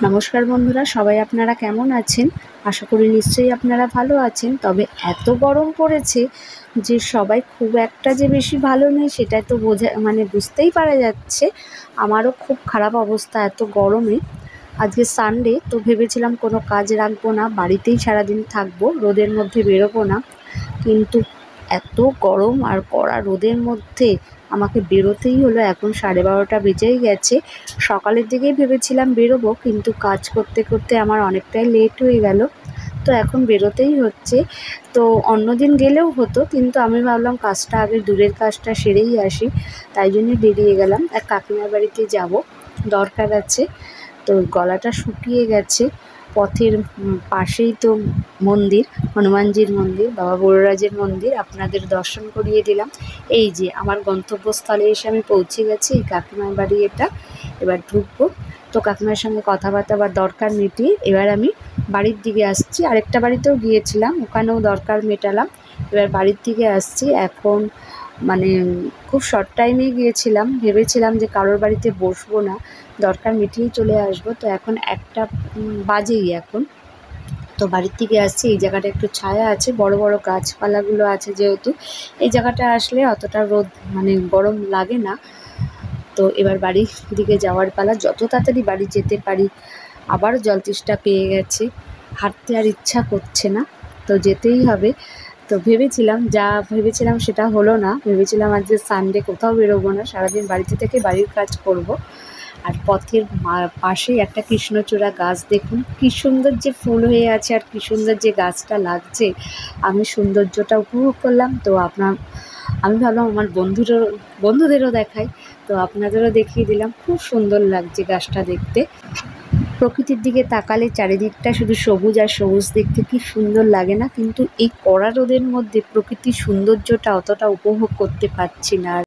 নমস্কার বন্ধুরা, সবাই আপনারা কেমন আছেন? আশা করি নিশ্চয়ই আপনারা ভালো আছেন। তবে এত গরম পড়েছে যে সবাই খুব একটা যে বেশি ভালো নেই সেটা তো বুঝতেই পারা যাচ্ছে। আমারও খুব খারাপ অবস্থা এত গরমে। আজকে সানডে, তো ভেবেছিলাম কোনো কাজ রাখবো না, বাড়িতেই সারাদিন থাকবো, রোদের মধ্যে বেরোবো না। কিন্তু এত গরম আর কড়া রোদের মধ্যে আমাকে বেরোতেই হলো। এখন 12:30 বেজেই গেছে। সকালের দিকেই ভেবেছিলাম বেরোবো, কিন্তু কাজ করতে করতে আমার অনেকটাই লেট হয়ে গেল, তো এখন বেরোতেই হচ্ছে। তো অন্যদিন গেলেও হতো, কিন্তু আমি ভাবলাম কাজটা আগে, দূরের কাজটা সেরেই আসি, তাই জন্যে বেরিয়ে গেলাম। এক কাকিমার বাড়িতে যাব, দরকার আছে। তো গলাটা শুকিয়ে গেছে। পথের পাশেই তো মন্দির, হনুমানজির মন্দির, বাবা বড়রাজের মন্দির, আপনাদের দর্শন করিয়ে দিলাম। এই যে আমার গন্তব্যস্থলে এসে আমি পৌঁছে গেছি, এই কাকিমার বাড়ি এটা। এবার ঢুকবো। তো কাকিমার সঙ্গে কথাবার্তা বা দরকার মিটিয়ে এবার আমি বাড়ির দিকে আসছি। আরেকটা বাড়িতেও গিয়েছিলাম, ওখানেও দরকার মেটালাম। এবার বাড়ির দিকে আসছি এখন। খুব শর্ট টাইমে গিয়েছিলাম, ভেবেছিলাম যে কারোর বাড়িতে বসবো না, দরকার মিটিয়েই চলে আসবো। তো এখন 1টা বাজেই এখন। তো বাড়ির থেকে আসছি, এই জায়গাটা একটু ছায়া আছে, বড় বড় গাছপালাগুলো আছে যেহেতু, এই জায়গাটা আসলে অতটা রোদ গরম লাগে না। তো এবার বাড়ির দিকে যাওয়ার পালা, যত তাড়াতাড়ি বাড়ি যেতে পারি। আবারও জলতেষ্টা পেয়ে গেছে, হাঁটতে আর ইচ্ছা করছে না, তো যেতেই হবে। তো ভেবেছিলাম সেটা হলো না। ভেবেছিলাম আজকে সানডে, কোথাও বেরোবো না, সারাদিন বাড়িতে থেকে বাড়ির কাজ করব। আর পথের পাশেই একটা কৃষ্ণচূড়া গাছ, দেখুন কী সুন্দর যে ফুল হয়ে আছে আর কী সুন্দর যে গাছটা লাগছে। আমি সৌন্দর্যটা উপভোগ করলাম। তো আমি ভাবলাম আমার বন্ধুদেরও দেখাই, তো আপনাদেরও দেখিয়ে দিলাম। খুব সুন্দর লাগছে গাছটা দেখতে। প্রকৃতির দিকে তাকালে চারিদিকটা শুধু সবুজ আর সবুজ, দেখতে কি সুন্দর লাগে না? কিন্তু এই কড়া রোদের মধ্যে প্রকৃতির সৌন্দর্যটা অতটা উপভোগ করতে পারছি না।